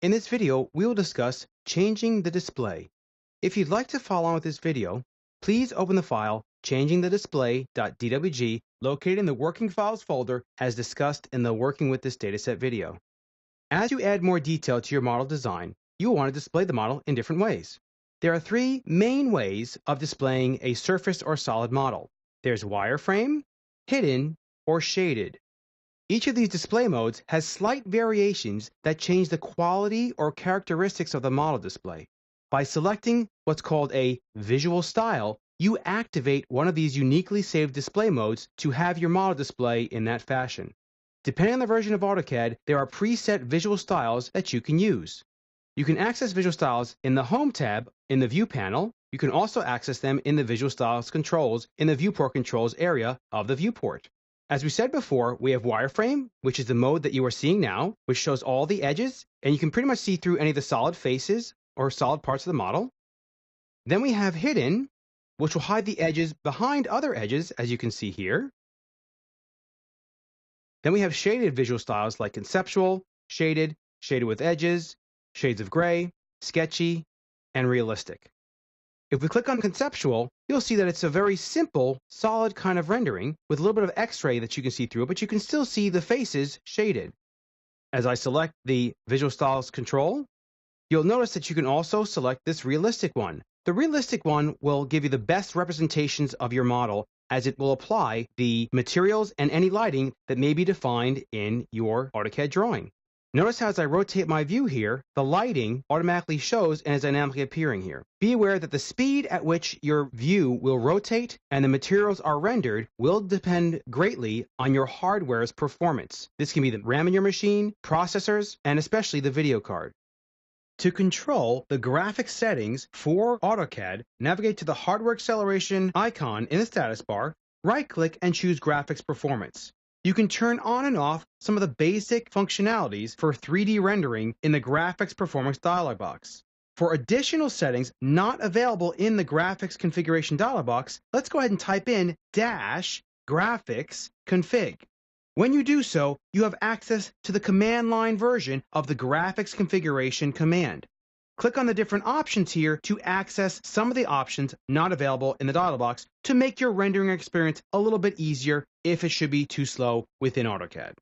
In this video, we will discuss changing the display. If you'd like to follow on with this video, please open the file changingthedisplay.dwg located in the Working Files folder as discussed in the Working with this dataset video. As you add more detail to your model design, you will want to display the model in different ways. There are three main ways of displaying a surface or solid model. There's wireframe, hidden, or shaded. Each of these display modes has slight variations that change the quality or characteristics of the model display. By selecting what's called a visual style, you activate one of these uniquely saved display modes to have your model display in that fashion. Depending on the version of AutoCAD, there are preset visual styles that you can use. You can access visual styles in the Home tab in the View panel. You can also access them in the Visual Styles controls in the Viewport Controls area of the viewport. As we said before, we have wireframe, which is the mode that you are seeing now, which shows all the edges, and you can pretty much see through any of the solid faces or solid parts of the model. Then we have hidden, which will hide the edges behind other edges, as you can see here. Then we have shaded visual styles like conceptual, shaded, shaded with edges, shades of gray, sketchy, and realistic. If we click on conceptual, you'll see that it's a very simple, solid kind of rendering with a little bit of X-ray that you can see through, but you can still see the faces shaded. As I select the Visual Styles control, you'll notice that you can also select this realistic one. The realistic one will give you the best representations of your model as it will apply the materials and any lighting that may be defined in your AutoCAD drawing. Notice how as I rotate my view here, the lighting automatically shows and is dynamically appearing here. Be aware that the speed at which your view will rotate and the materials are rendered will depend greatly on your hardware's performance. This can be the RAM in your machine, processors, and especially the video card. To control the graphic settings for AutoCAD, navigate to the Hardware Acceleration icon in the status bar, right-click and choose Graphics Performance. You can turn on and off some of the basic functionalities for 3D rendering in the Graphics Performance dialog box. For additional settings not available in the Graphics Configuration dialog box, let's go ahead and type in -graphics config. When you do so, you have access to the command line version of the Graphics Configuration command. Click on the different options here to access some of the options not available in the dialog box to make your rendering experience a little bit easier if it should be too slow within AutoCAD.